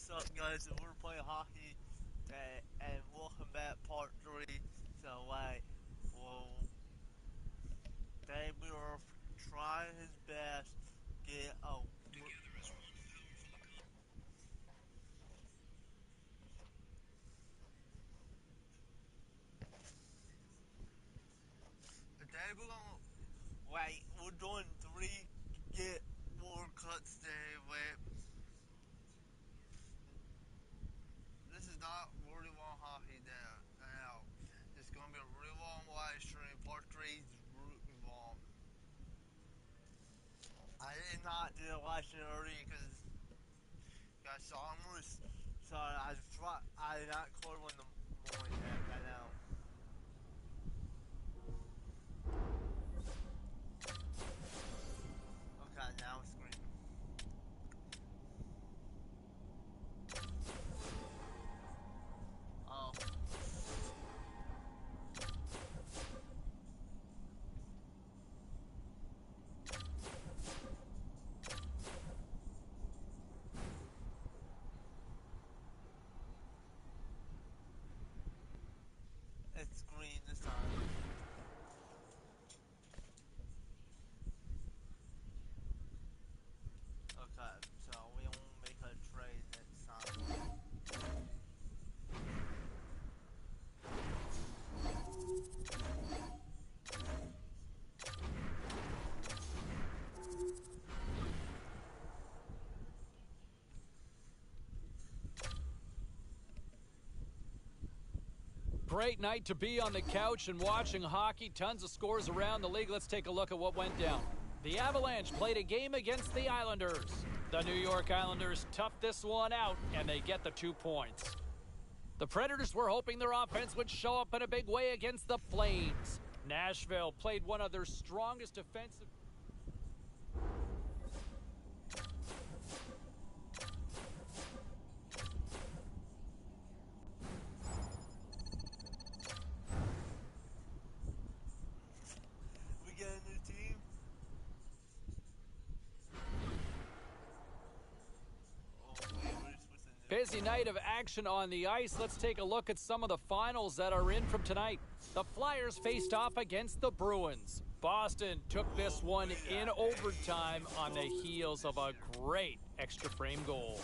What's up, guys? We're playing hockey, and welcome back, part 3. So, well, today we are trying his best to get today we're doing 3 get World Cups today. This is not really long hockey now. It's gonna be a really long live stream. Part 3 is really long. I did not do the live stream early because got Somers, so I did not call in the morning right now. Okay, now it's green. Oh. It's green this time. Okay, so we won't make a trade next time. Great night to be on the couch and watching hockey. Tons of scores around the league. Let's take a look at what went down. The Avalanche played a game against the Islanders. The New York Islanders toughed this one out, and they get the 2 points. The Predators were hoping their offense would show up in a big way against the Flames. Nashville played one of their strongest defensive... We get a new team. Busy night of action on the ice. Let's take a look at some of the finals that are in from tonight. The Flyers faced off against the Bruins. Boston took this one in overtime on the heels of a great extra frame goal.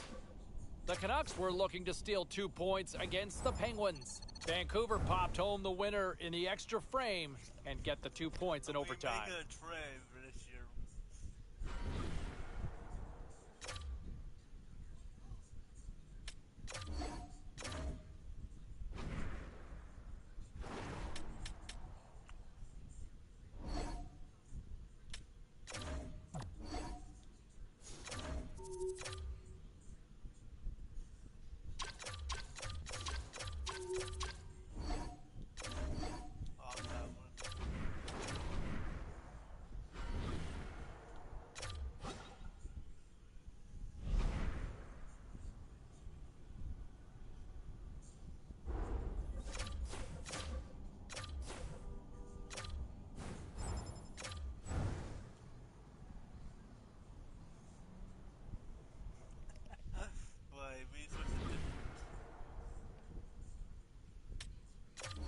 The Canucks were looking to steal 2 points against the Penguins. Vancouver popped home the winner in the extra frame and get the 2 points in overtime. We make a trade for this year.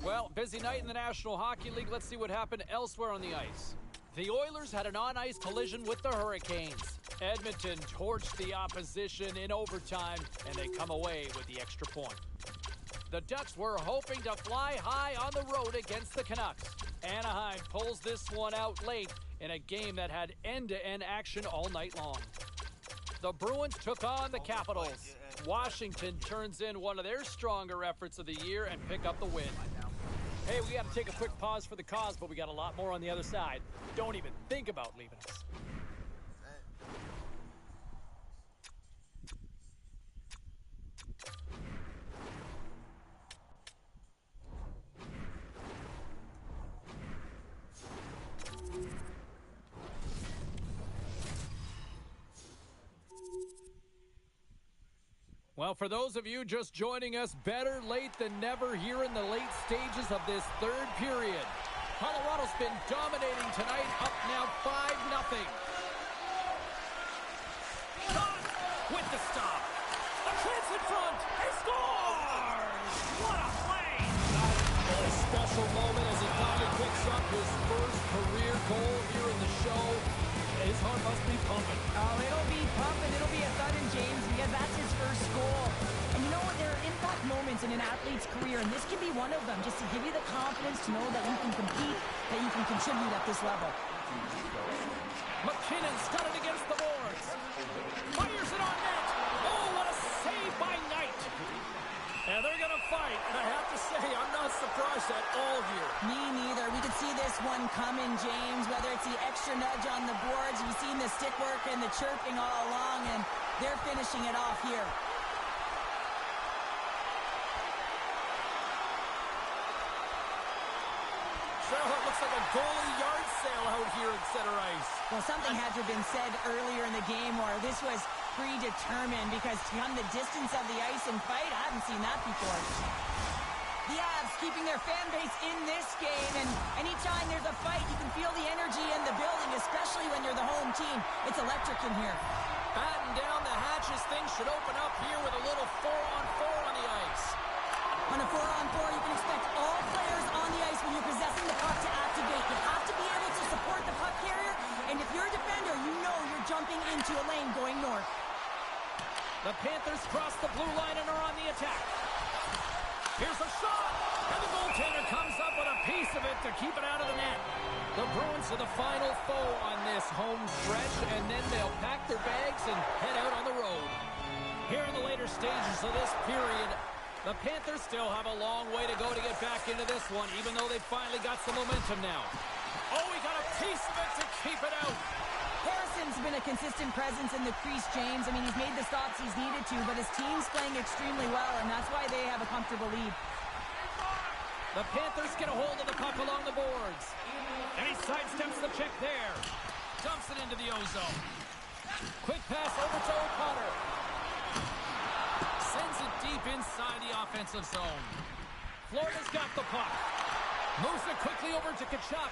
Well, busy night in the National Hockey League. Let's see what happened elsewhere on the ice. The Oilers had an on-ice collision with the Hurricanes. Edmonton torched the opposition in overtime, and they come away with the extra point. The Ducks were hoping to fly high on the road against the Canucks. Anaheim pulls this one out late in a game that had end-to-end action all night long. The Bruins took on the Capitals. Washington turns in one of their stronger efforts of the year and pick up the win. Hey, we got to take a quick pause for the cause, but we got a lot more on the other side. Don't even think about leaving us. Well, for those of you just joining us, better late than never here in the late stages of this third period. Colorado's been dominating tonight, up now 5-0. Shot with the stop. A chance in front. special moment as he finally picks up his first career goal here in the show. His heart must be pumping. Oh, it'll be pumping. It'll be a thudding, James, because that's his first goal. And you know what? There are impact moments in an athlete's career, and this can be one of them, just to give you the confidence to know that you can compete, that you can contribute at this level. McKinnon's got it against the boards. Fires it on net. Oh, what a save by Knight. And they're going to fight. And I have to say, I'm not surprised at all here. Me neither. We could see this one coming, James, whether it's the extra nudge on the boards. You've seen the stick work and the chirping all along, and they're finishing it off here. Cheryl, it looks like a goalie yard sale out here at center ice. Well, something had to have been said earlier in the game, or this was predetermined, because to come the distance of the ice and fight, I haven't seen that before. The Avs keeping their fan base in this game, and anytime there's a fight, you can feel the energy in the building, especially when you're the home team. It's electric in here. Batten down the hatches. Things should open up here with a little 4-on-4 on the ice. On a 4-on-4, you can expect all players on the ice when you're possessing the puck to activate. You have to be able to support the puck carrier, and if you're a defender, you know you're jumping into a lane going north. The Panthers cross the blue line and are on the attack. Here's a shot, and the goaltender comes up with a piece of it to keep it out of the net. The Bruins are the final foe on this home stretch, and then they'll pack their bags and head out on the road. Here in the later stages of this period, the Panthers still have a long way to go to get back into this one, even though they've finally got some momentum now. Oh, he got a piece of it to keep it out. Harrison's been a consistent presence in the crease, James. I mean, he's made the stops he's needed to, but his team's playing extremely well, and that's why they have a comfortable lead. The Panthers get a hold of the puck along the boards. And he sidesteps the check there. Dumps it into the O-zone. Quick pass over to O'Connor. Sends it deep inside the offensive zone. Florida's got the puck. Moves it quickly over to Tkachuk.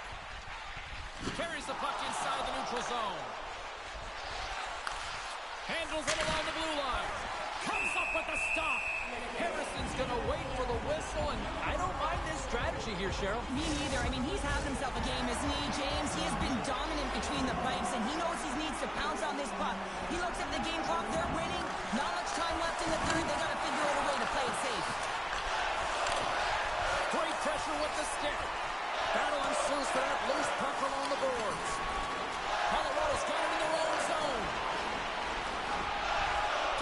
Carries the puck inside the neutral zone. Handles it along the blue line. Comes up with the stop. Harrison's going to wait for the whistle, and I don't mind this strategy here, Cheryl. Me neither. I mean, he's having himself a game, isn't he, James? He has been dominant between the pipes, and he knows he needs to pounce on this puck. He looks at the game clock. They're winning. Not much time left in the third. They got to figure out a way to play it safe. Great pressure with the stick. Battle ensues for that loose puck along the boards. Colorado's got it in their own zone.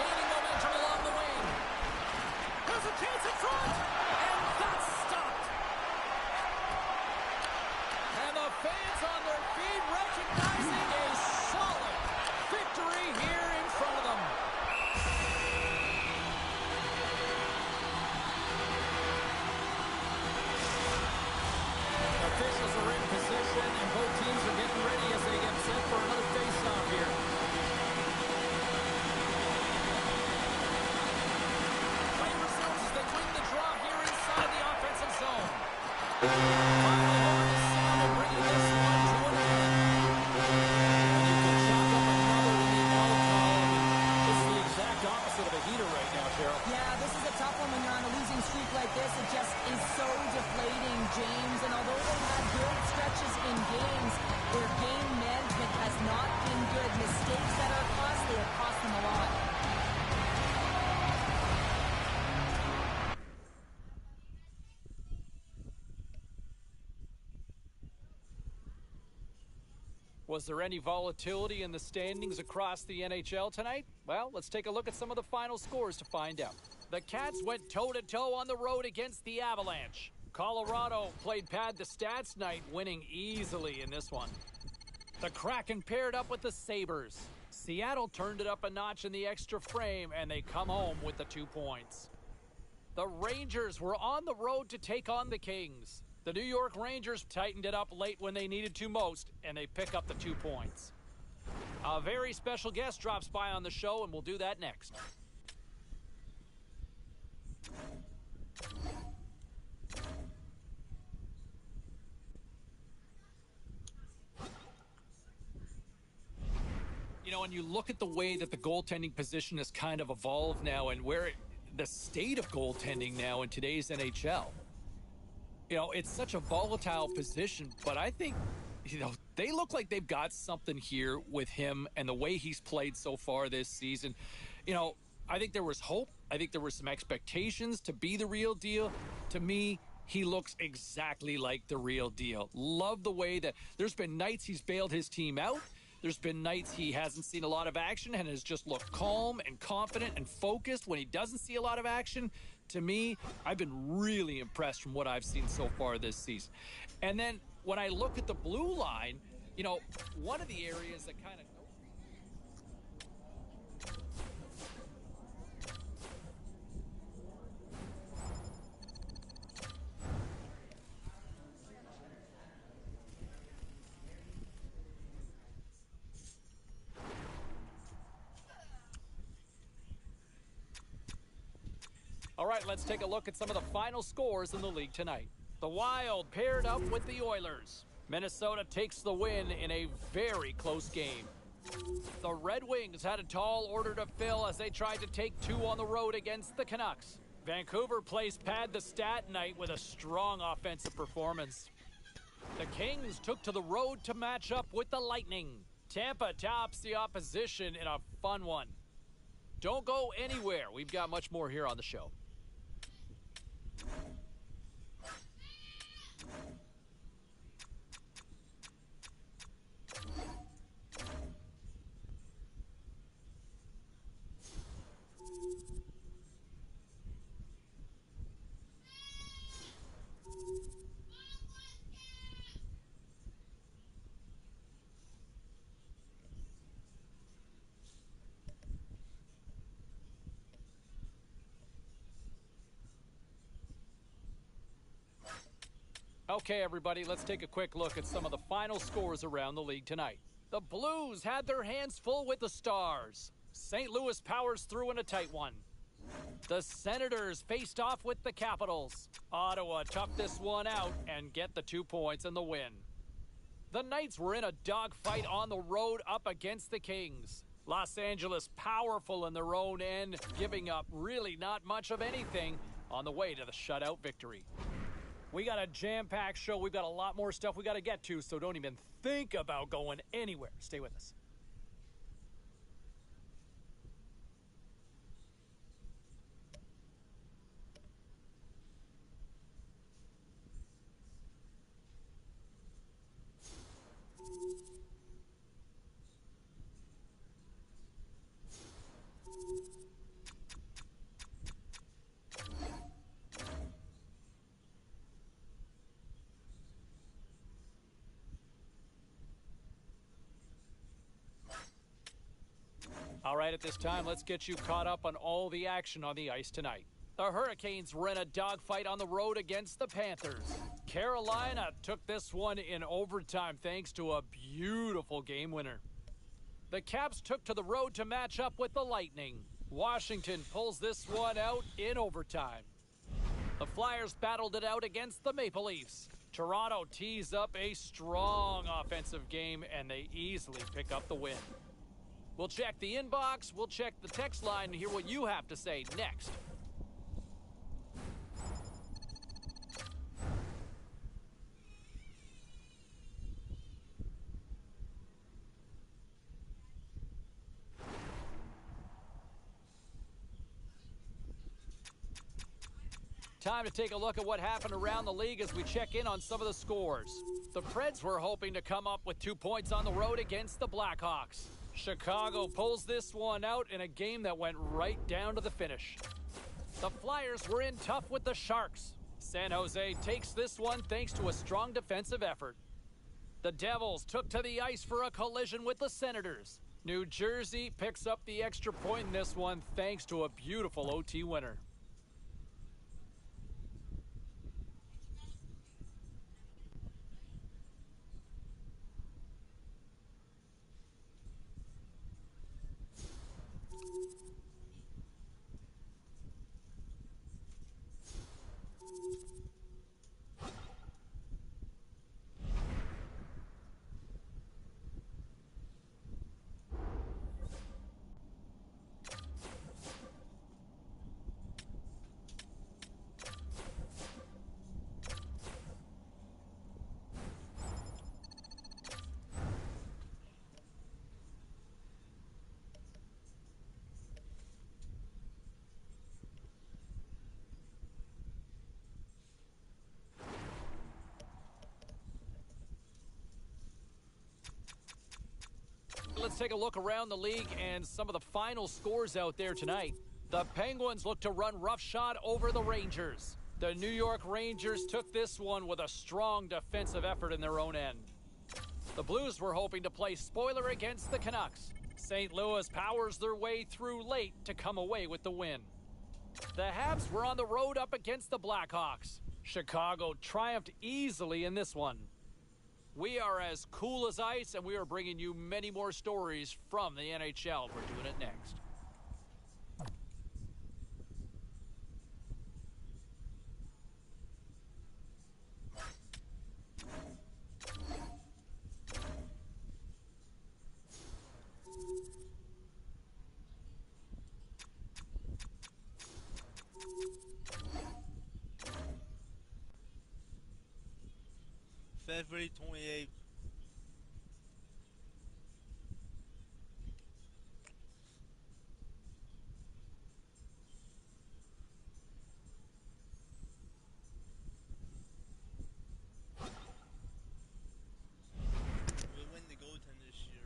Gaining momentum along the wing. There's a chance in front, and that's stopped. And the fans on their feet recognizing a solid victory here in front of them. Officials are in position, and both teams are getting ready as they get set for another face-off here. Play resumes as they win the draw here inside the offensive zone. Finally over to Sandin, bringing this one to an end. And you can chalk up another in the L column. This is the exact opposite of a heater right now, Cheryl. Yeah, this is a tough one when you're on a losing streak like this. It just is so deflating, James. And although they've had good stretches in games, their game management has not been good. Mistakes that are costly have cost them a lot. Was there any volatility in the standings across the NHL tonight? Well, let's take a look at some of the final scores to find out. The Cats went toe-to-toe on the road against the Avalanche. Colorado played pad the stats night, winning easily in this one. The Kraken paired up with the Sabres. Seattle turned it up a notch in the extra frame, and they come home with the 2 points. The Rangers were on the road to take on the Kings. The New York Rangers tightened it up late when they needed to most, and they pick up the 2 points. A very special guest drops by on the show, and we'll do that next. You know, when you look at the way that the goaltending position has kind of evolved now, and the state of goaltending now in today's NHL, It's such a volatile position, but I think, they look like they've got something here with him and the way he's played so far this season. I think there was hope. I think there were some expectations to be the real deal. To me, he looks exactly like the real deal. Love the way that there's been nights he's bailed his team out. There's been nights he hasn't seen a lot of action and has just looked calm and confident and focused when he doesn't see a lot of action. To me, I've been really impressed from what I've seen so far this season. And then when I look at the blue line, one of the areas that kind of... All right, let's take a look at some of the final scores in the league tonight. The Wild paired up with the Oilers. Minnesota takes the win in a very close game. The Red Wings had a tall order to fill as they tried to take two on the road against the Canucks. Vancouver plays pad the stat night with a strong offensive performance. The Kings took to the road to match up with the Lightning. Tampa tops the opposition in a fun one. Don't go anywhere. We've got much more here on the show. Okay, everybody, let's take a quick look at some of the final scores around the league tonight. The Blues had their hands full with the Stars. St. Louis powers through in a tight one. The Senators faced off with the Capitals. Ottawa toughed this one out and get the 2 points and the win. The Knights were in a dogfight on the road up against the Kings. Los Angeles powerful in their own end, giving up really not much of anything on the way to the shutout victory. We got a jam-packed show. We've got a lot more stuff we got to get to, so don't even think about going anywhere. Stay with us. All right, at this time, let's get you caught up on all the action on the ice tonight. The Hurricanes were in a dogfight on the road against the Panthers. Carolina took this one in overtime thanks to a beautiful game winner. The Caps took to the road to match up with the Lightning. Washington pulls this one out in overtime. The Flyers battled it out against the Maple Leafs. Toronto tees up a strong offensive game, and they easily pick up the win. We'll check the inbox, we'll check the text line and hear what you have to say next. Time to take a look at what happened around the league as we check in on some of the scores. The Preds were hoping to come up with 2 points on the road against the Blackhawks. Chicago pulls this one out in a game that went right down to the finish. The Flyers were in tough with the Sharks. San Jose takes this one thanks to a strong defensive effort. The Devils took to the ice for a collision with the Senators. New Jersey picks up the extra point in this one thanks to a beautiful OT winner. let's take a look around the league and some of the final scores out there tonight. The Penguins look to run roughshod over the Rangers. The New York Rangers took this one with a strong defensive effort in their own end. The Blues were hoping to play spoiler against the Canucks. St. Louis powers their way through late to come away with the win. The Habs were on the road up against the Blackhawks. Chicago triumphed easily in this one. We are as cool as ice, and we are bringing you many more stories from the NHL. We're doing it next. February 28th. We win the goaltend this year.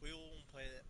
We won't play it.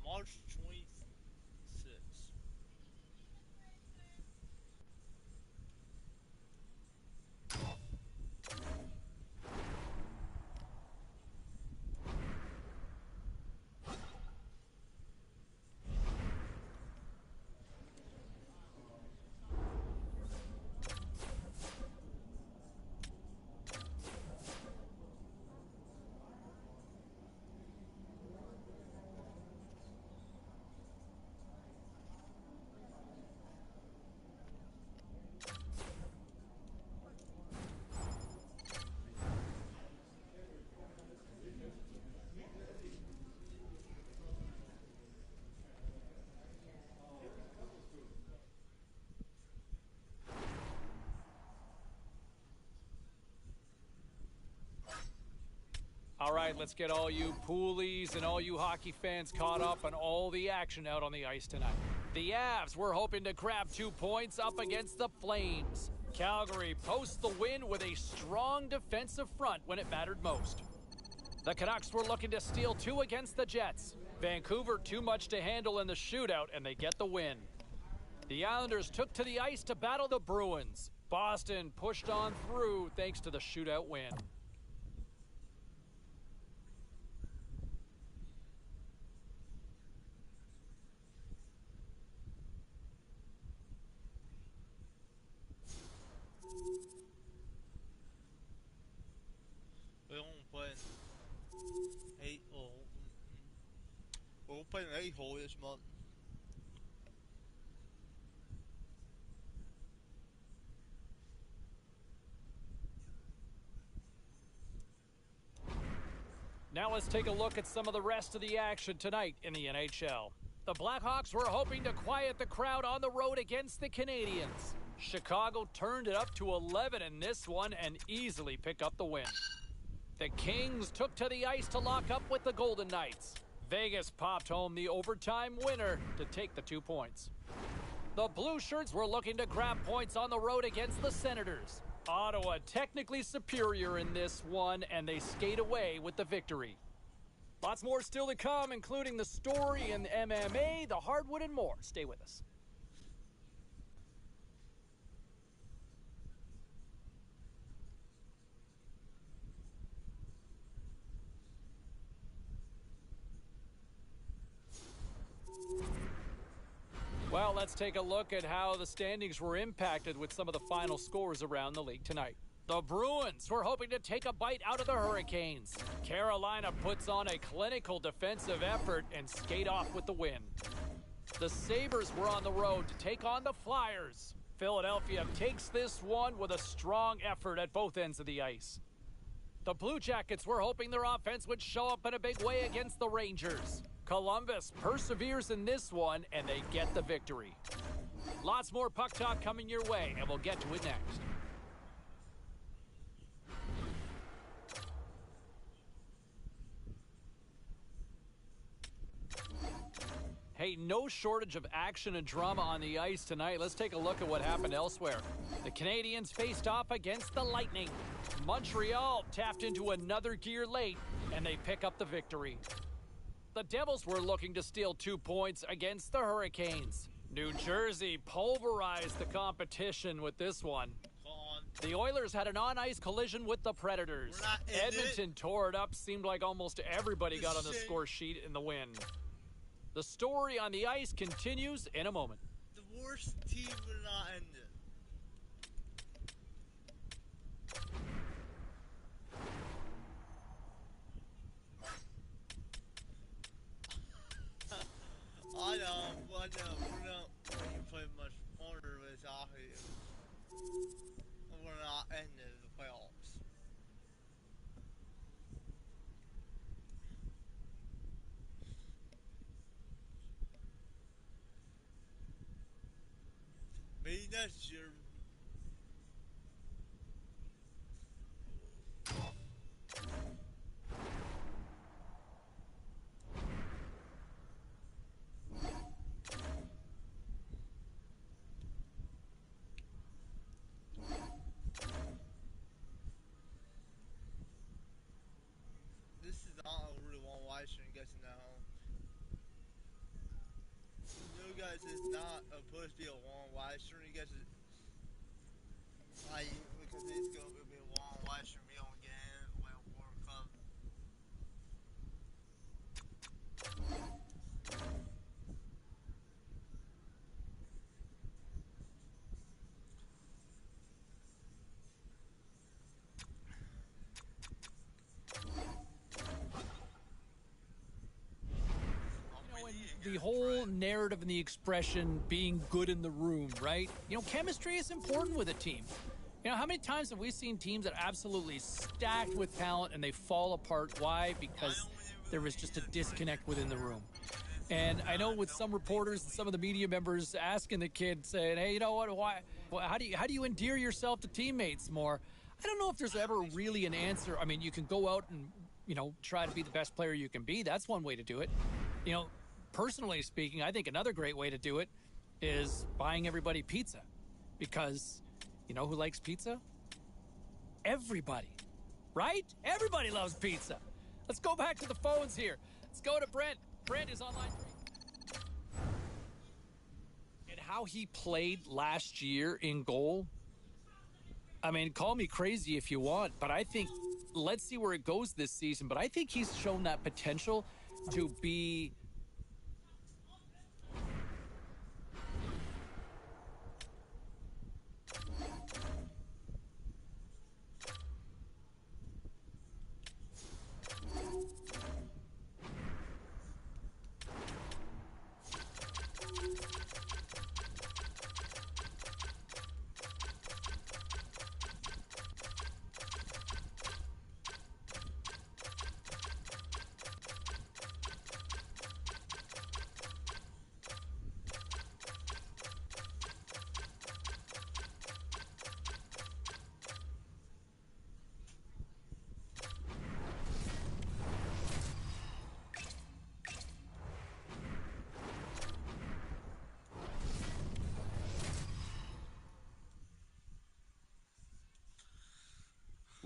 March 26th. All right, let's get all you poolies and all you hockey fans caught up on all the action out on the ice tonight. The Avs were hoping to grab 2 points up against the Flames. Calgary posts the win with a strong defensive front when it mattered most. The Canucks were looking to steal 2 against the Jets. Vancouver too much to handle in the shootout, and they get the win. The Islanders took to the ice to battle the Bruins. Boston pushed on through thanks to the shootout win. We won't play 8 hole. We'll play an 8 hole this month. Now let's take a look at some of the rest of the action tonight in the NHL. The Blackhawks were hoping to quiet the crowd on the road against the Canadiens. Chicago turned it up to 11 in this one and easily picked up the win. The Kings took to the ice to lock up with the Golden Knights. Vegas popped home the overtime winner to take the 2 points. The Blue Shirts were looking to grab points on the road against the Senators. Ottawa technically superior in this one, and they skate away with the victory. Lots more still to come, including the story in MMA, the hardwood, and more. Stay with us. Well, let's take a look at how the standings were impacted with some of the final scores around the league tonight. The Bruins were hoping to take a bite out of the Hurricanes. Carolina puts on a clinical defensive effort and skate off with the win. The Sabres were on the road to take on the Flyers. Philadelphia takes this one with a strong effort at both ends of the ice. The Blue Jackets were hoping their offense would show up in a big way against the Rangers. Columbus perseveres in this one, and they get the victory. Lots more puck talk coming your way, and we'll get to it next. Hey, no shortage of action and drama on the ice tonight. Let's take a look at what happened elsewhere. The Canadiens faced off against the Lightning. Montreal tapped into another gear late, and they pick up the victory. The Devils were looking to steal 2 points against the Hurricanes. New Jersey pulverized the competition with this one. The Oilers had an on-ice collision with the Predators. Edmonton tore it up. Seemed like almost everybody got on the score sheet in the win. The story on the ice continues in a moment. The worst team will not end it. I know, we're not when you play much harder with hockey. We're not ending the playoffs. Maybe next year. This is not a really long white string guessing now. You guys, it's not supposed to be a long white string. You guys, because it's going to be a long white string. We don't get it when World Cup. The whole narrative and the expression being good in the room, right? You know, chemistry is important with a team. You know, how many times have we seen teams that are absolutely stacked with talent and they fall apart? Why? Because there was just a disconnect within the room. And I know with some reporters and some of the media members asking the kid, saying, hey, you know what, why? How do you endear yourself to teammates more? I don't know if there's ever really an answer. I mean, you can go out and, you know, try to be the best player you can be. That's one way to do it. You know, personally speaking, I think another great way to do it is buying everybody pizza. Because you know who likes pizza? Everybody, right? Everybody loves pizza. Let's go back to the phones here. Let's go to Brent. Brent is on line 3. And how he played last year in goal, I mean, call me crazy if you want, but I think, let's see where it goes this season, but I think he's shown that potential to be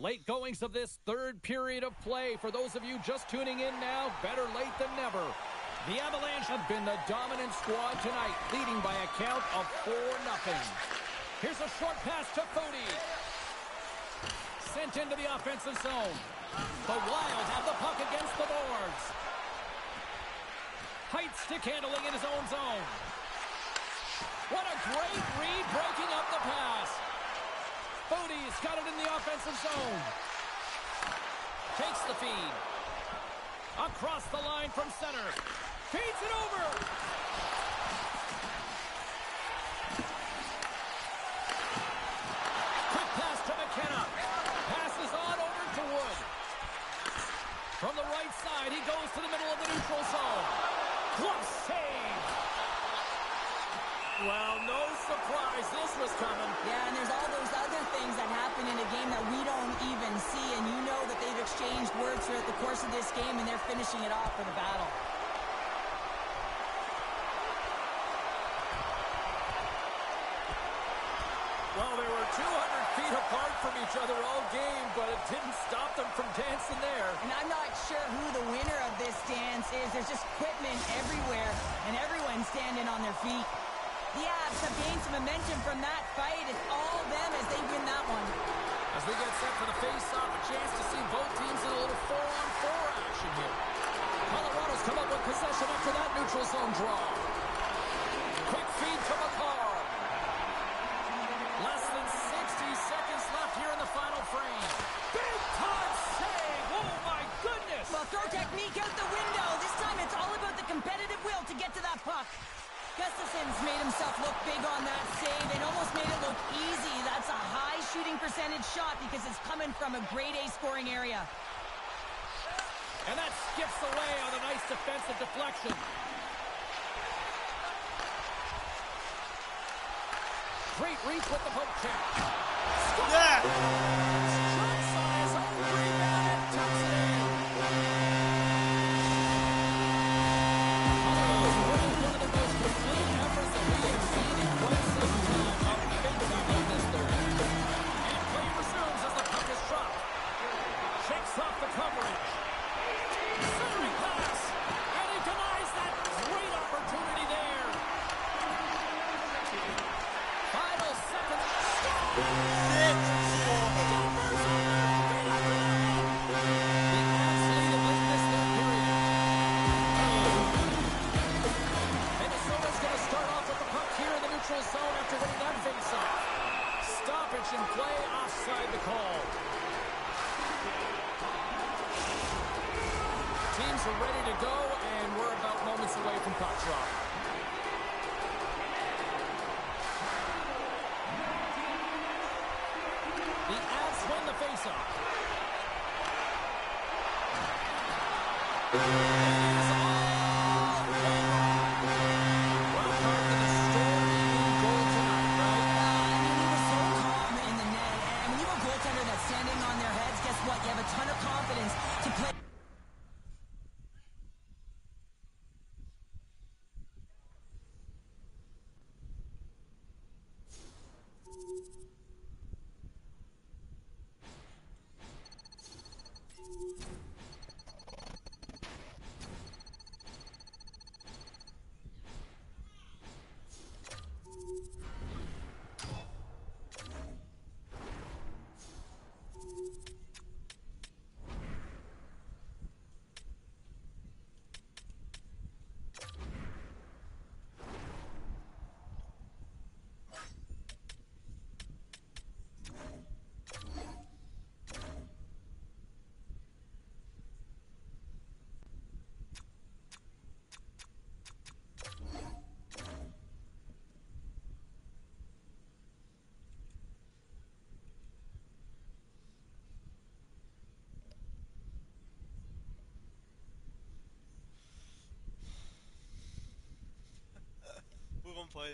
Late goings of this third period of play. For those of you just tuning in now, better late than never. The Avalanche have been the dominant squad tonight, leading by a count of 4-0. Here's a short pass to Foudy. Sent into the offensive zone. The Wild have the puck against the boards. Height stick handling in his own zone. What a great read, breaking up the pass. Foudy's got it in the offensive zone. Takes the feed. Across the line from center. Feeds it over. Quick pass to McKenna. Passes on over to Wood. From the right side, he goes to the middle of the neutral zone. Glove save. Well, no surprise this was coming. Yeah, and there's all those other things that happen in a game that we don't even see, and you know that they've exchanged words throughout the course of this game, and they're finishing it off for the battle. Well, they were 200 feet apart from each other all game, but it didn't stop them from dancing there. And I'm not sure who the winner of this dance is. There's just equipment everywhere, and everyone's standing on their feet. The Avs have gained some momentum from that fight. It's all them as they win that one. As we get set for the face-off, a chance to see both teams in a little 4-on-4 action here. Colorado's come up with possession after that neutral zone draw. Quick feed to McCall. Less than 60 seconds left here in the final frame. Big-time save! Oh, my goodness! Well, throw technique out the window. This time it's all about the competitive will to get to that puck. Gustafson's made himself look big on that save and almost made it look easy. That's a high shooting percentage shot because it's coming from a grade A scoring area. And that skips away on a nice defensive deflection. Great reach with the poke check. Yeah! Strikes on his own rebound and tucks it in. One of the most complete efforts that we have seen in quite some time. Offensively in this third. And play resumes as the puck is dropped. Shakes off the coverage. Centering pass. And he denies that great opportunity there. Final seconds. Minnesota's going to start off with the puck here in the neutral zone after winning that face-off. Stoppage in play, offside the call. Teams are ready to go, and we're about moments away from puck drop. The Avs win the face-off. It is all over. Well, part of the story goal tonight, right? I mean, he was so calm in the net. And when you have a goaltender that's standing on their heads, guess what? You have a ton of confidence to play. We're gonna play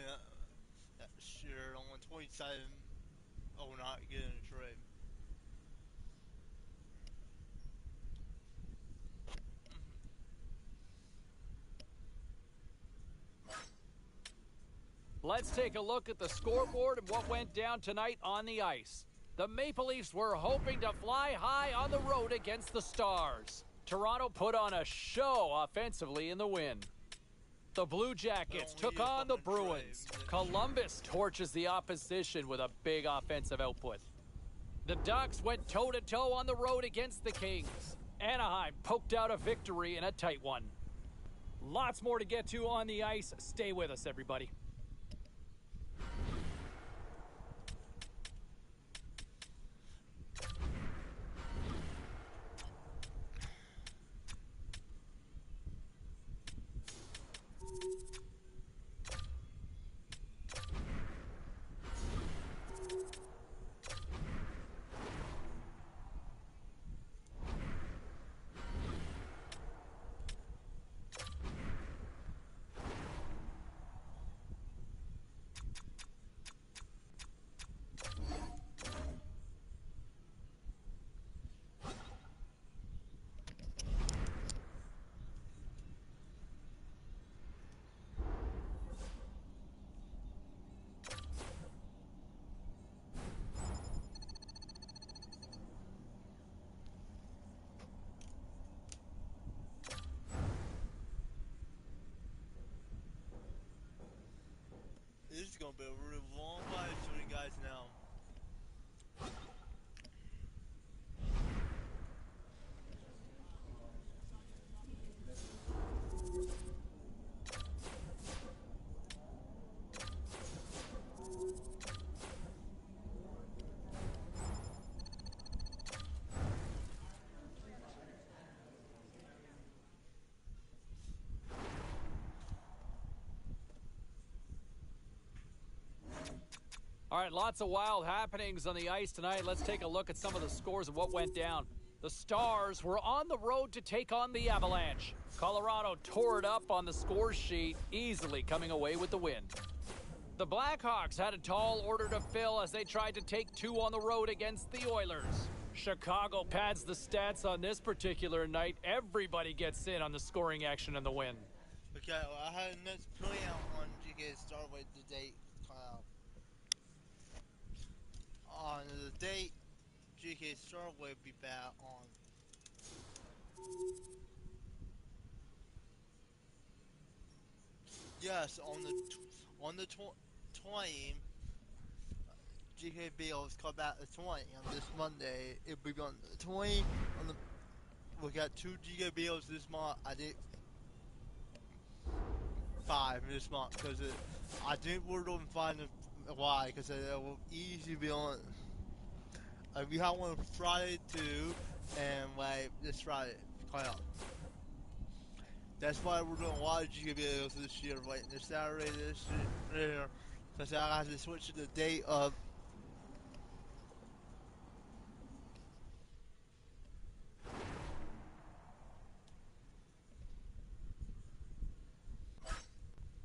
that shit on 27. Oh, not getting a trade. Let's take a look at the scoreboard and what went down tonight on the ice. The Maple Leafs were hoping to fly high on the road against the Stars. Toronto put on a show offensively in the win. The Blue Jackets took on the Bruins. Columbus torches the opposition with a big offensive output. The Ducks went toe-to-toe on the road against the Kings. Anaheim poked out a victory in a tight one. Lots more to get to on the ice. Stay with us, everybody. This is gonna be a really long ride for you guys now. All right, lots of wild happenings on the ice tonight. Let's take a look at some of the scores of what went down. The Stars were on the road to take on the Avalanche. Colorado tore it up on the score sheet, easily coming away with the win. The Blackhawks had a tall order to fill as they tried to take two on the road against the Oilers. Chicago pads the stats on this particular night. Everybody gets in on the scoring action and the win. Okay, well, I had a next play out on GK start with the date. On the date, GK start will be back on. Yes, on the 20, GK Bills come back the 20 on this Monday. It'll be on the 20 on the. We got two GK Bills this month. I did 5 this month because I think we're going to find why because it will easily be on. We have one Friday too, and like this Friday coming up. That's why we're doing a lot of GK Bills this year, like this Saturday this year, because I have to switch to the date of.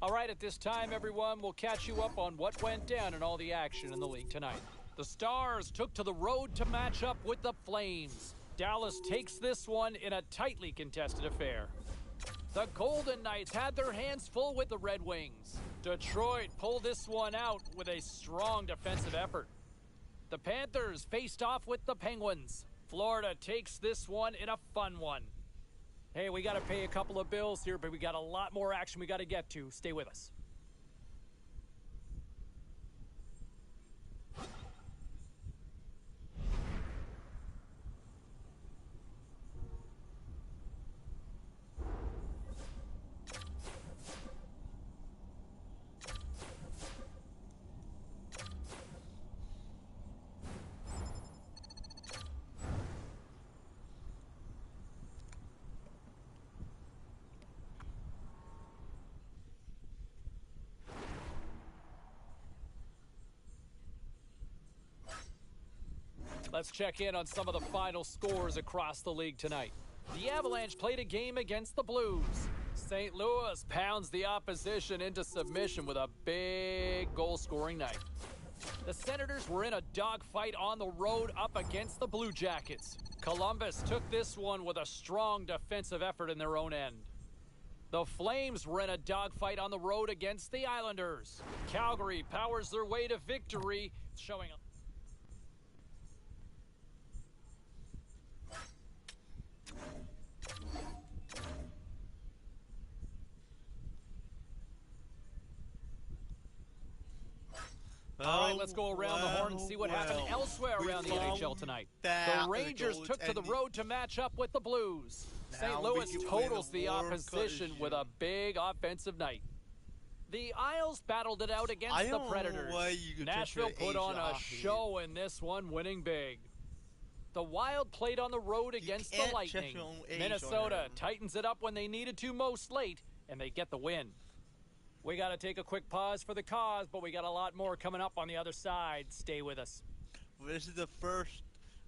All right, at this time, everyone, we'll catch you up on what went down and all the action in the league tonight. The Stars took to the road to match up with the Flames. Dallas takes this one in a tightly contested affair. The Golden Knights had their hands full with the Red Wings. Detroit pulled this one out with a strong defensive effort. The Panthers faced off with the Penguins. Florida takes this one in a fun one. Hey, we got to pay a couple of bills here, but we got a lot more action we got to get to. Stay with us. Let's check in on some of the final scores across the league tonight. The Avalanche played a game against the Blues. St. Louis pounds the opposition into submission with a big goal-scoring night. The Senators were in a dogfight on the road up against the Blue Jackets. Columbus took this one with a strong defensive effort in their own end. The Flames were in a dogfight on the road against the Islanders. Calgary powers their way to victory, showing let's go around the horn and see what happened elsewhere around the NHL tonight. The Rangers took to the road to match up with the Blues. St. Louis totals the opposition with a big offensive night. The Isles battled it out against the Predators. Nashville put on a show in this one, winning big. The Wild played on the road against the Lightning. Minnesota tightens it up when they needed to most late, and they get the win. We got to take a quick pause for the cause, but we got a lot more coming up on the other side. Stay with us. This is the first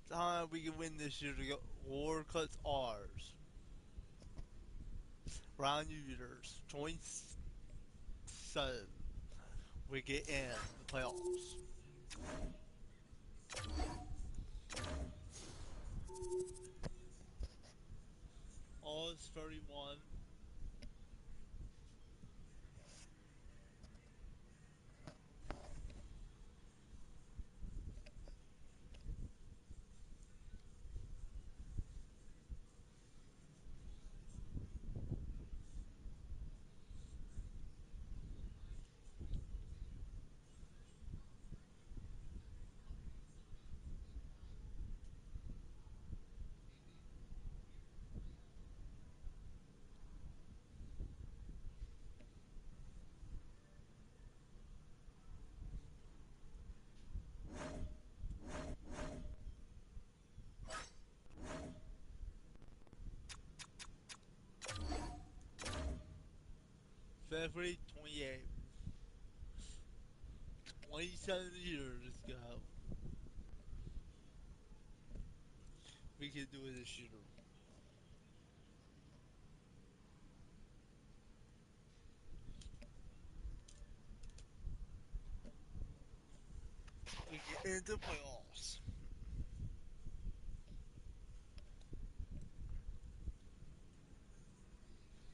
time we can win this year. The World Cup's ours. Round users, 27. We get in the playoffs. Odds 31. February 28th. 27 years ago. We can do it this year. We get into playoffs.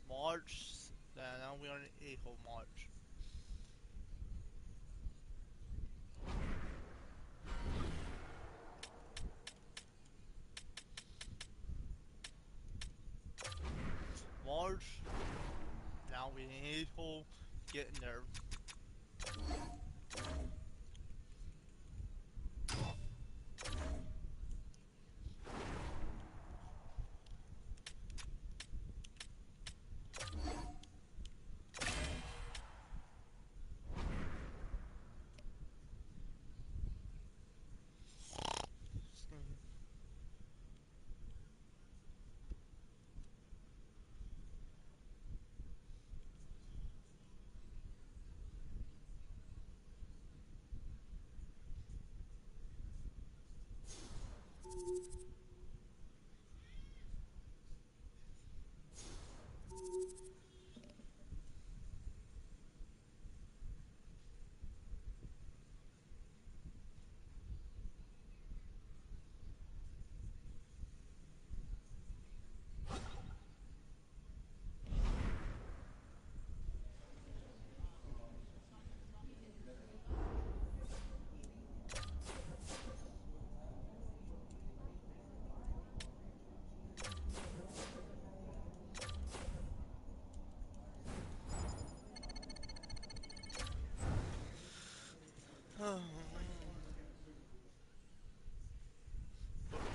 March. Now we're on the 8th of March. March. Now we're in April. Getting there.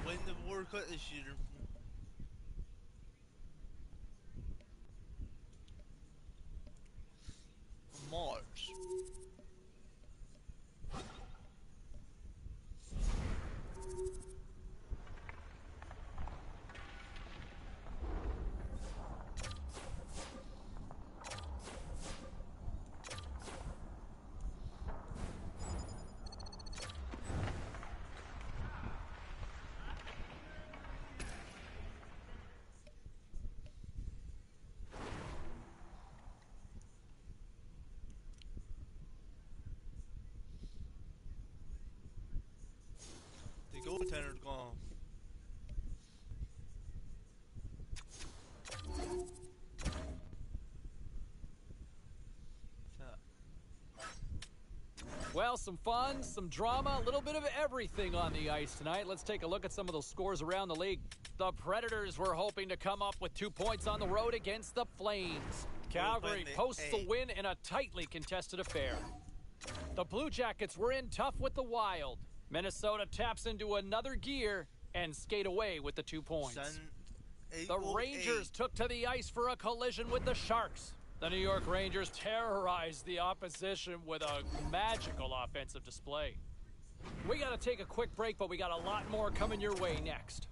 Win the World Cup this year. March. The goaltender's gone. Well, some fun, some drama, a little bit of everything on the ice tonight. Let's take a look at some of those scores around the league. The Predators were hoping to come up with 2 points on the road against the Flames. Calgary posts a win in a tightly contested affair. The Blue Jackets were in tough with the Wild. Minnesota taps into another gear and skate away with the 2 points. The Rangers took to the ice for a collision with the Sharks. The New York Rangers terrorized the opposition with a magical offensive display. We got to take a quick break, but we got a lot more coming your way next.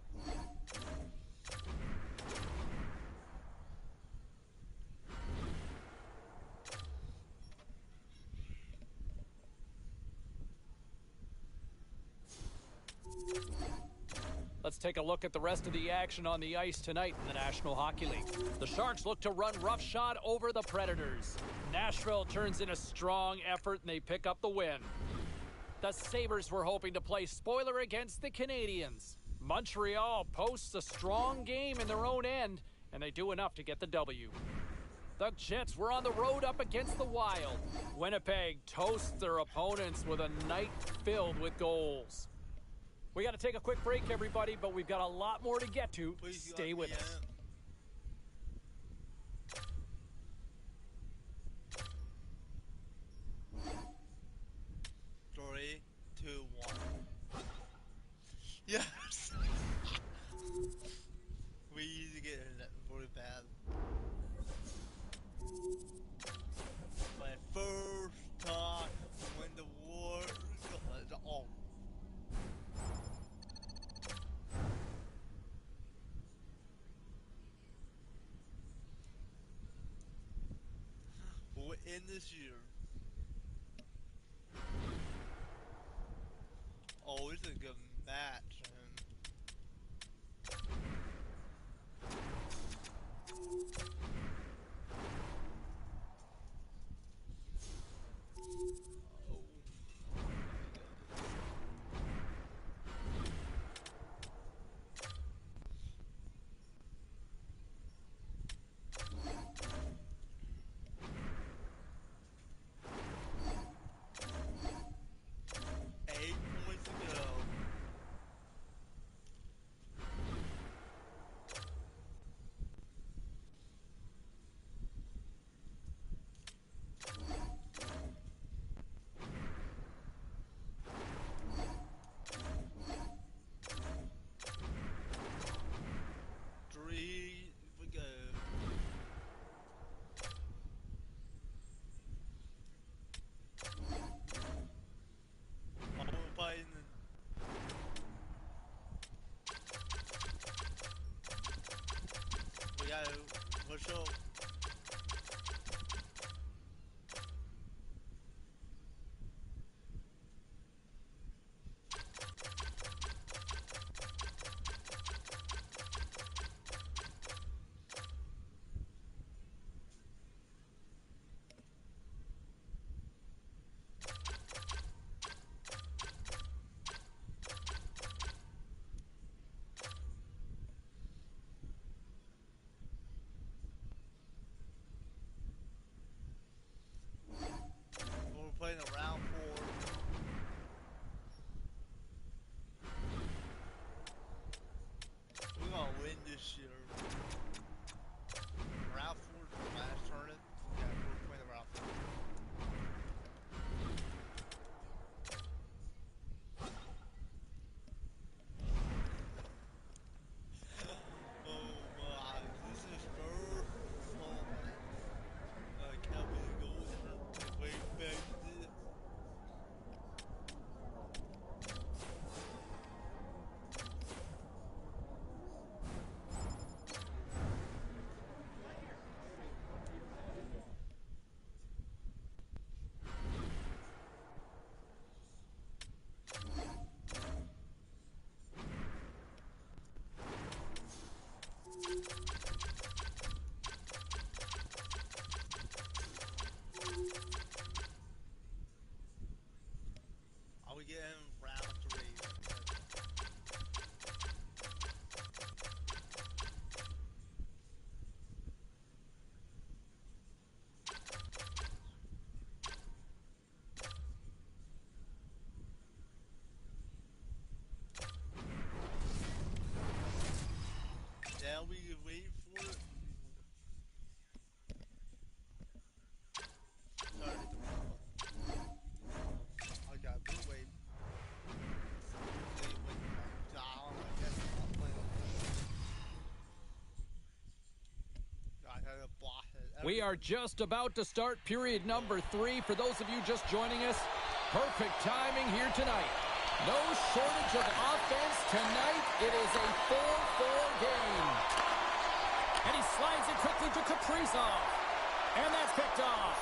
Let's take a look at the rest of the action on the ice tonight in the National Hockey League. The Sharks look to run roughshod over the Predators. Nashville turns in a strong effort and they pick up the win. The Sabres were hoping to play spoiler against the Canadiens. Montreal posts a strong game in their own end and they do enough to get the W. The Jets were on the road up against the Wild. Winnipeg toasts their opponents with a night filled with goals. We got to take a quick break, everybody, but we've got a lot more to get to. Stay with us. 3, 2, 1. Yes! We need to get internet really bad. My first time when the war got on. We'll end this year. Oh, it's a good match, What's up? Playing a round 4. We're gonna win this year. Round 4 is the last tournament. Yeah, we're playing the round 4. Oh my, this is first fun. I can't believe go there. Wait, back. Are we getting round 3? Yeah, we can wait for it. Sorry. We are just about to start period number 3. For those of you just joining us, perfect timing here tonight. No shortage of offense tonight. It is a 4-4 game. And he slides it quickly to Kaprizov. And that's picked off.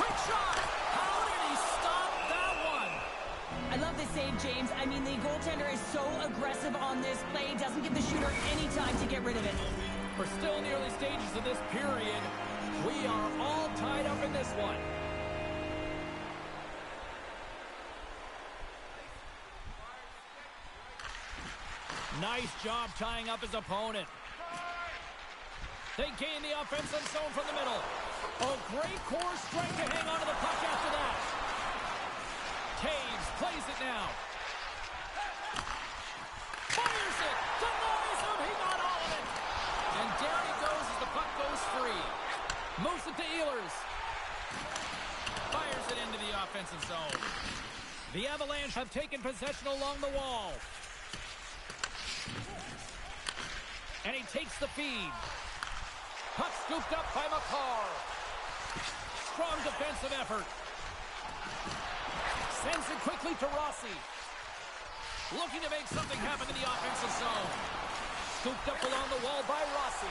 Quick shot! How did he stop that one? I love this save, James. I mean, the goaltender is so aggressive on this play. Doesn't give the shooter any time to get rid of it. We're still in the early stages of this period. We are all tied up in this one. Nice job tying up his opponent. They gain the offensive zone from the middle. A great core strength to hang on to the puck after that. Taves plays it now. Fires it. Denies him. He got all of it. And down he goes as the puck goes free. Moves it to Ehlers. Fires it into the offensive zone. The Avalanche have taken possession along the wall. And he takes the feed. Puck scooped up by McCarr. Strong defensive effort. Sends it quickly to Rossi. Looking to make something happen in the offensive zone. Scooped up along the wall by Rossi.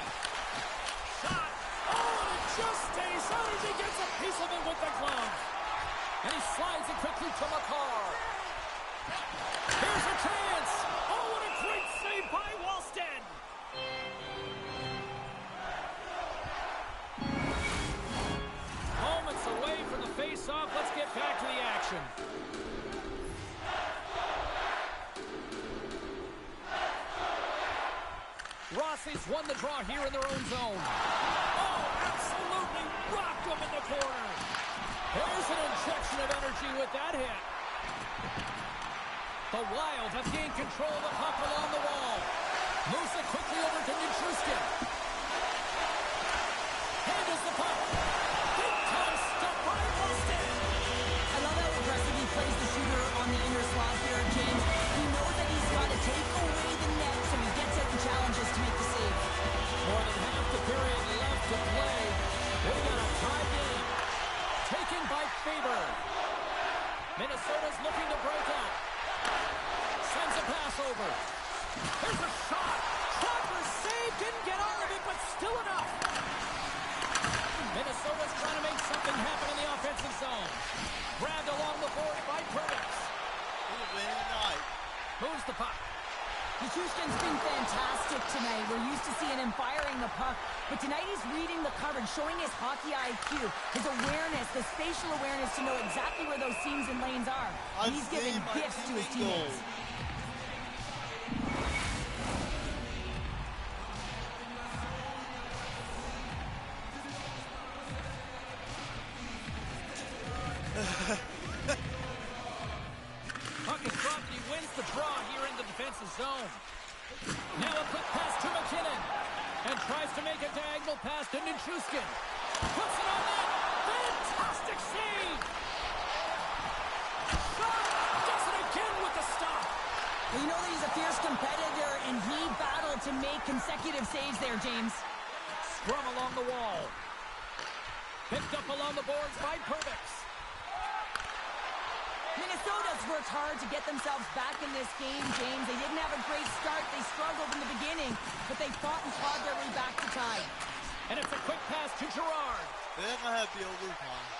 Shot. Oh, and it just stays out as he gets a piece of it with the glove. And he slides it quickly to McCarr. Here's a chance. Oh, what a great save by Wallstead. Moments away from the face-off. Let's get back to the action. Rossi's won the draw here in their own zone. Oh, absolutely rocked him in the corner. There's an injection of energy with that hit. The Wild have gained control of the puck along the wall. Moves it quickly over to Nichushkin. Handles the puck. Big time step by Wallstead. I love how aggressive he plays the shooter on the inner slot here, James. He knows that he's got to take away the net, so he gets out and challenges to make the save. More than half the period left to play. We've got a tie game. Taken by Faber. Minnesota's looking to break out. Sends a pass over. Here's a shot. Proper save. Didn't get all of it, but still enough. Minnesota's trying to make something happen in the offensive zone. Grabbed along the board by Perkins. Moves the puck. Nichushkin's been fantastic tonight. We're used to seeing him firing the puck, but tonight he's reading the coverage, showing his hockey IQ, his awareness, the spatial awareness to know exactly where those seams and lanes are. He's giving gifts to his teammates. Puck is dropped and he wins the draw here in the defensive zone. Now a quick pass to McKinnon. And tries to make a diagonal pass to Nichushkin. Puts it on net. Fantastic save. Shot. Does it again with the stop. Well, you know that he's a fierce competitor, and he battled to make consecutive saves there, James. Scrum along the wall. Picked up along the boards by Pervix. Minnesota's worked hard to get themselves back in this game, James. They didn't have a great start. They struggled in the beginning, but they fought and clawed their way back to tie. And it's a quick pass to Girard. They're going to have the overtime.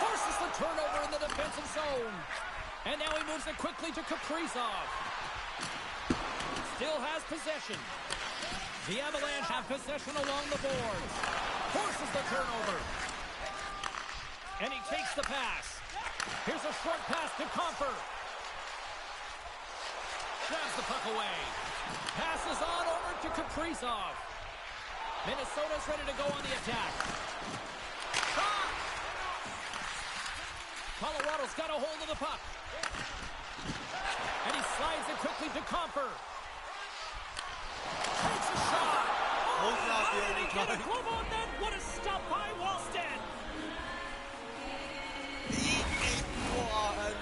Forces the turnover in the defensive zone. And now he moves it quickly to Kaprizov. Still has possession. The Avalanche have possession along the boards. Forces the turnover. And he takes the pass. Here's a short pass to Comfer. Grabs the puck away. Passes on over to Kaprizov. Minnesota's ready to go on the attack. Shot! Colorado's got a hold of the puck. And he slides it quickly to Comfer. Takes a shot. Oh, how did he get a glove on that? What a stop by Wallstead.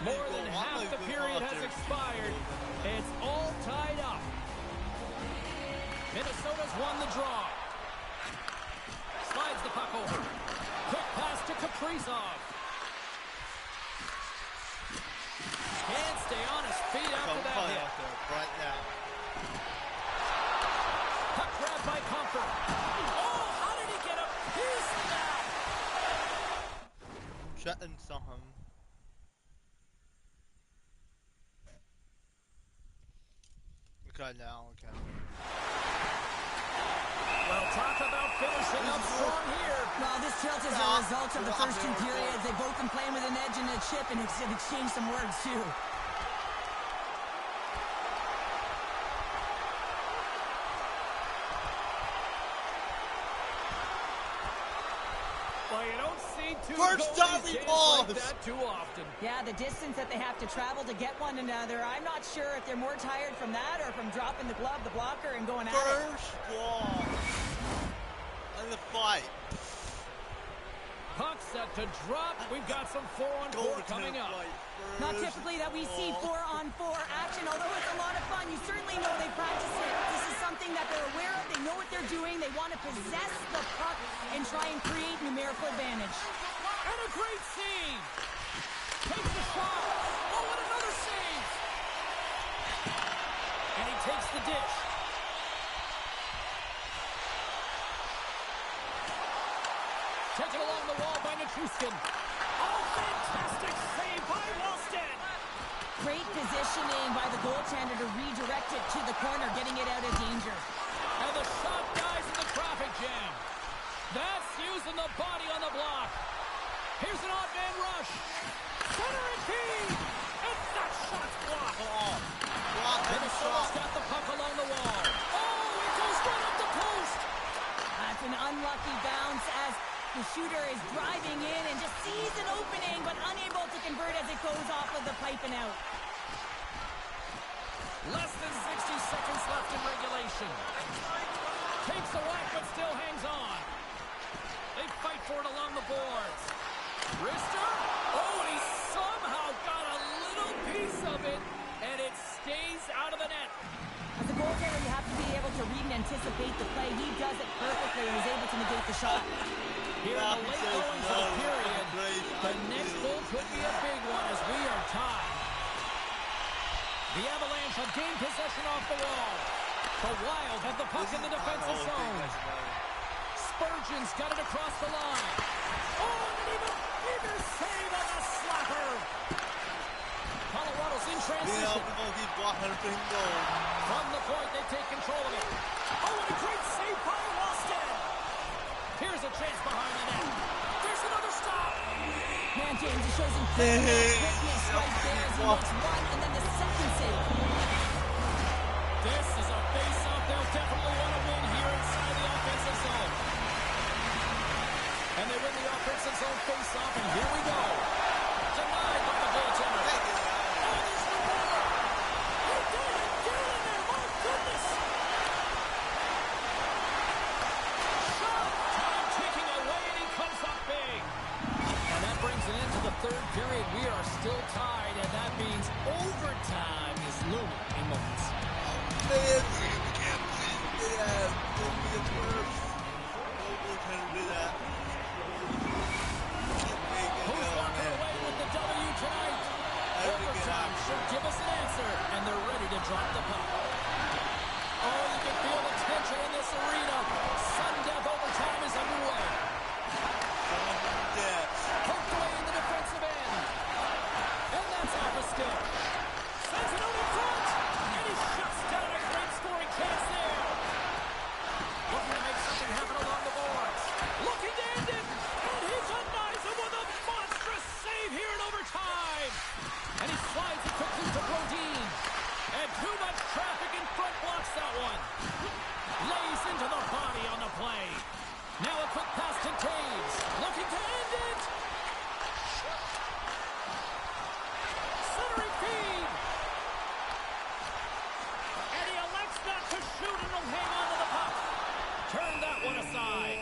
More than half the period has expired. It's all tied up. Minnesota's won the draw. puck over. Quick pass to Kaprizov. Can't stay on his feet after that hit. Right now. Puck grab by Comfort. Oh, how did he get a piece of that? Shutting some. Okay, now, okay. Well, talk about finishing up strong here. Well, this tilt is a result of the first two periods. They've both been playing with an edge and a chip and have exchanged some words, too. Well, you don't see two First time goalies he dance paused. like that too often. Yeah, the distance that they have to travel to get one another. I'm not sure if they're more tired from that or from dropping the glove, the blocker, and going at it. First ball. And the fight. Puck set to drop. We've got some 4-on-4 coming up. Not typically that we see 4-on-4 action, although it's a lot of fun. You certainly know they practice it. This is something that they're aware of. They know what they're doing. They want to possess the puck and try and create numerical advantage. And a great save. Takes the shot. Oh, and another save. And he takes the dish. Taken along the wall by Nichushkin. Oh, fantastic save by Walston. Great positioning by the goaltender to redirect it to the corner, getting it out of danger. And the shot dies in the traffic jam. That's using the body on the block. Here's an odd man rush. Center and feed. And that shot's blocked. Minnesota's got the puck along the wall. Oh, it goes right up the post. That's an unlucky bounce as the shooter is driving in and just sees an opening but unable to convert as it goes off of the pipe and out. Less than 60 seconds left in regulation. Takes the whack but still hangs on. They fight for it along the boards. Rister. Oh, and he somehow got a little piece of it, and it stays out of the net. As a goaltender, you have to be able to read and anticipate the play. He does it perfectly and is able to negate the shot. Here in the late goings of the period, the next goal could be a big one as we are tied. The Avalanche have gained possession off the wall. The Wild have the puck in the defensive zone. Spurgeon's got it across the line. Oh, and an even bigger save on the slapper. Colorado's in transition. From the point, they take control of it. Oh, and a great save by Walston. Here's a chance behind the net. There's another stop. Man, James, it shows incredible quickness right there as he makes one and then the second save. This is a face-off they'll definitely want to win here inside the offensive zone. And they win the offensive zone face-off, and here we go. Denied by the goaltender. Oh, there's the runner. He did it. Get in there. My goodness. Shot time ticking away, and he comes up big. And that brings an end to the third period. We are still tied, and that means overtime is looming in moments. Who's walking away with the W tonight? Overtime should give us an answer, and they're ready to drop the puck. Oh, you can feel the tension in this arena. Sudden death overtime is underway. Poked away in the defensive end. And that's off a stick. Sends it out in front. And he shuts down a great scoring chance there. Looking to make something happen along the boards. Looking to end it. And he denies him with a monstrous save here in overtime. And he slides it quickly to Brodin. And too much traffic in front blocks that one. Lays into the body on the play. Now a quick pass to Taves. Looking to end it. Centering feed. And he elects not to shoot and will hang on to the puck. Turn that one aside.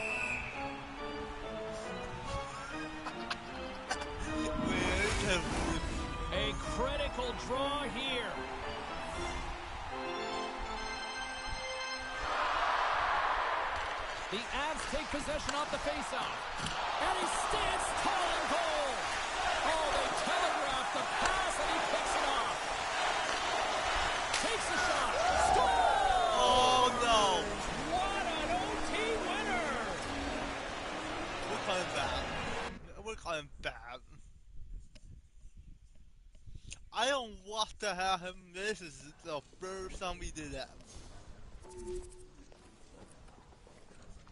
A critical draw here. The Avs take possession off the faceoff. And he stands tall in goal. Oh, they telegraph the pass, and he picks it off. Takes a shot. Scores! Oh, no. What an OT winner! We're coming back. We're coming back. I don't know what the hell happened. This is the first time we did that.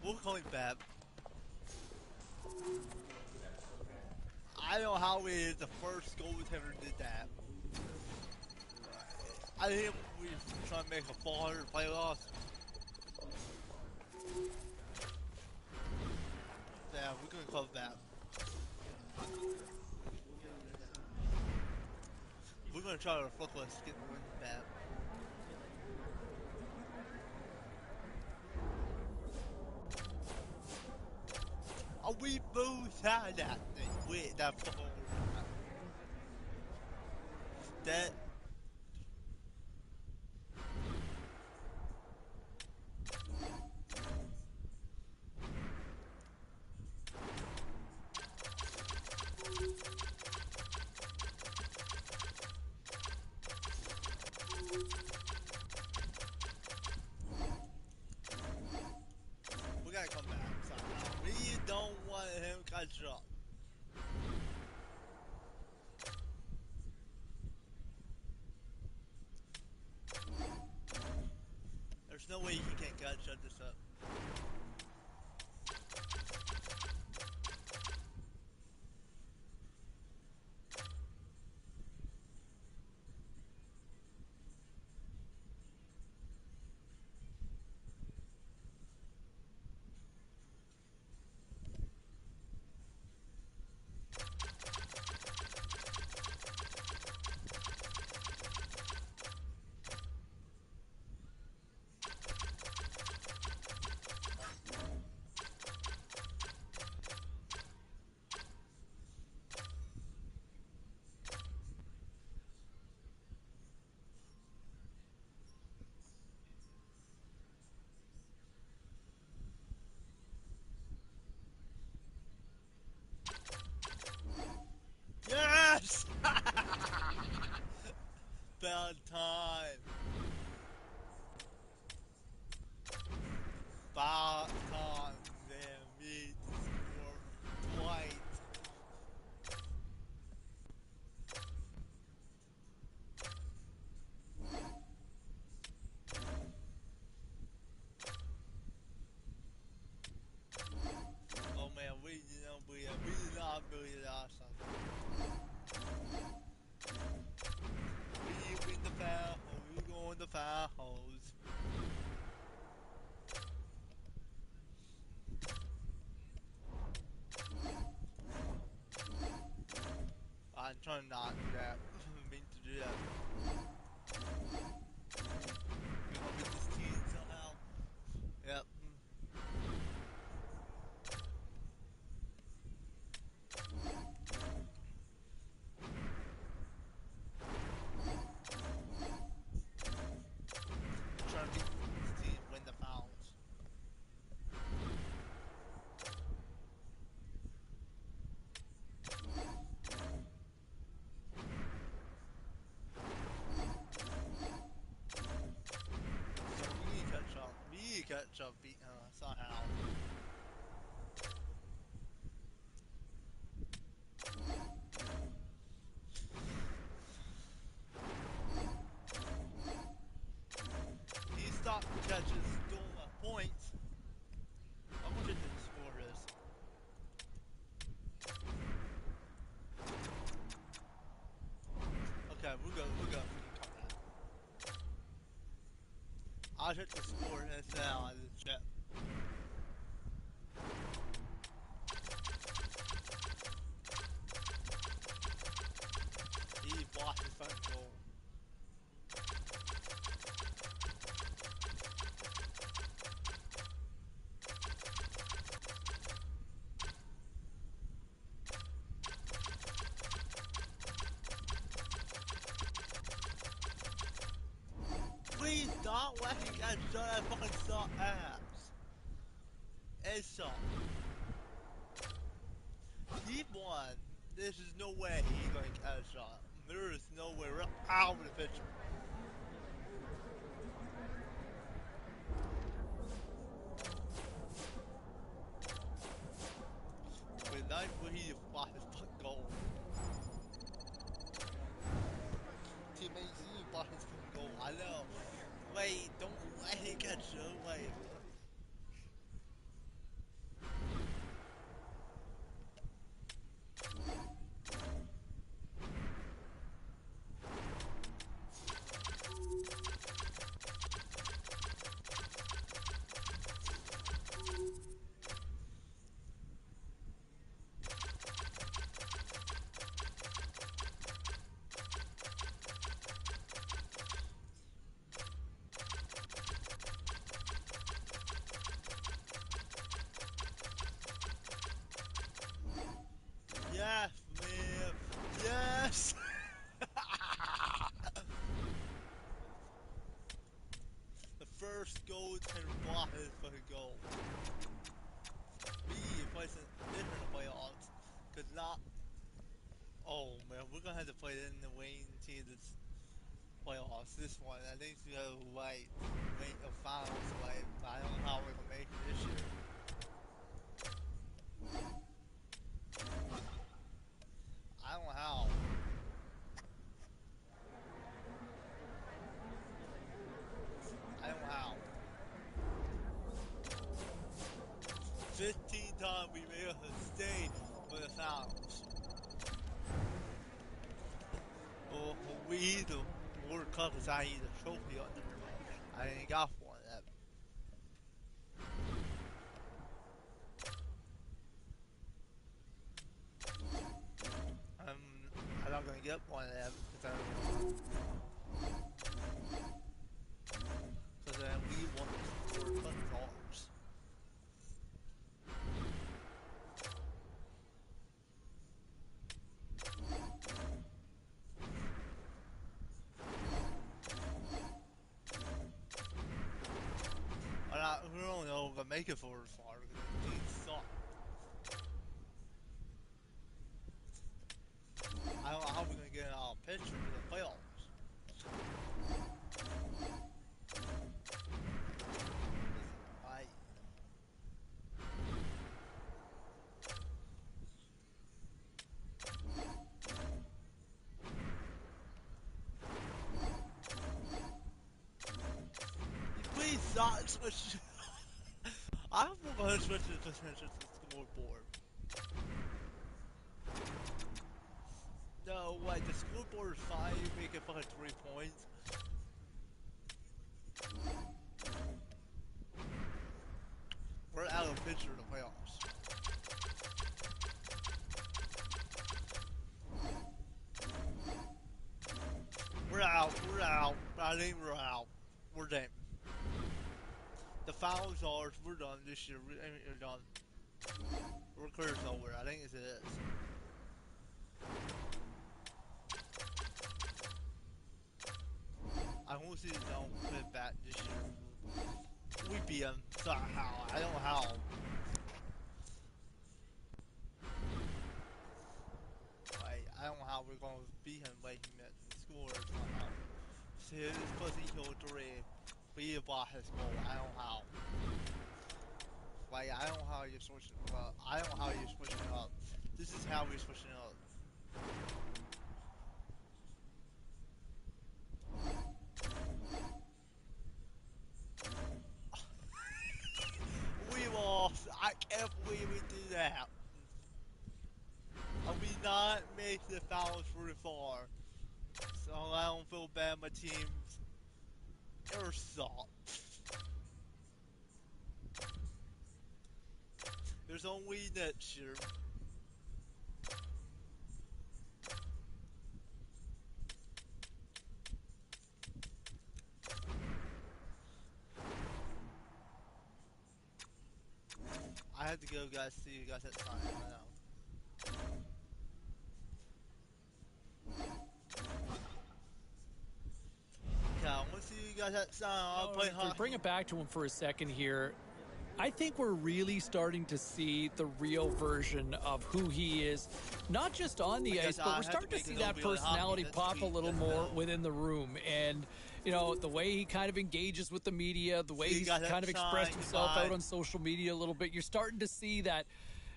We're coming back. I don't know how we the first goaltender did that. I think we were trying to make a 400 playoffs. Yeah, we're gonna close that. We're gonna try to focus get win that. Oh, we both had that thing. Wait, that fucking that. We gotta come back somehow. We don't want him to catch up. There's no way he can't catch up this up. Yes! Bad time. Bad time. Then me score twice. Oh man, we did not believe awesome. We win the foul. We go in the fouls. I'm trying not to do that. Mean to do that. We gonna beat this team somehow. Yep. Trying to beat this team, win the fouls. So we need to catch up. We need to catch up somehow. He stopped catches, stolen points. I wonder what the score is. Okay, we can come back. I'll check the score and now I just check. He blocked his front goal. Please don't let me get shot at fucking suck ass. suck. He won. This is no way he's going to catch a shot. There is no way. We're out of the picture. With 9 he bought his fucking goal. Teammates, he bought his fucking goal. I know. Wait, don't let him catch it. Wait. Yes, man. Yes. The first goal to block his fucking goal. B plays in different playoffs. Cause not. Oh man, we're gonna have to play it in the Wayne team this playoffs. This one, I think we have to wait a finals away. But I don't know how we're gonna make it this year. I don't know how. I don't know how. 15 times we made us stay for the finals. Well, we need the World Cup because I need a trophy under there. I ain't got one of them. I'm not gonna get one of them because then we won this World Cup is ours. We don't know if we're gonna make it for as far because the team suck. I don't know how we're gonna get a picture for the playoffs. I please stop switch. I'm gonna switch the percentage to the scoreboard. No, like the scoreboard is fine, you make it fucking 3 points. We're out of picture in the playoffs. We're out. I think we're out. We're done. The finals are ours. We're done this year. We're done. We're clear somewhere. I think it is. I want to see them put it back this year. We beat them somehow. I don't know how. Like, I don't know how we're going to beat him like he meant to score somehow. See, this pussy killed 3. We bought his goal. I don't know how. Like, I don't know how you're switching up. I don't know how you're switching up. This is how we're switching up. We lost. I can't believe we did that. We not make the finals very far. So I don't feel bad. My team's they're soft. There's only next year. I had to go, guys. See you guys at the time. I know. Yeah, I want to see you guys at the time. I'll play hockey. Bring it back to him for a second here. I think we're really starting to see the real version of who he is, not just on the ice, but we're starting to see that personality pop a little more within the room. And, you know, the way he kind of engages with the media, the way he's kind of expressed himself out on social media a little bit, you're starting to see that,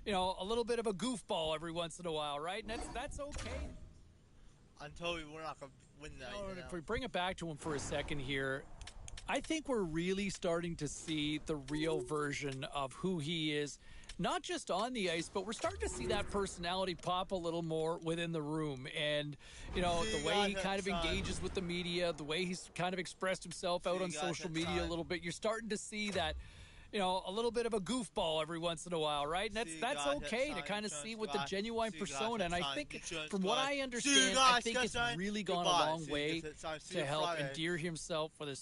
you know, a little bit of a goofball every once in a while, right? And that's okay. Until we're not going to win that. You know, if we bring it back to him for a second here, I think we're really starting to see the real version of who he is, not just on the ice, but we're starting to see that personality pop a little more within the room. And, you know, the way he kind of engages with the media, the way he's kind of expressed himself out on social media a little bit, you're starting to see that, you know, a little bit of a goofball every once in a while, right? And that's okay to kind of see with the genuine persona. And I think, from what I understand, I think it's really gone a long way to help endear himself with his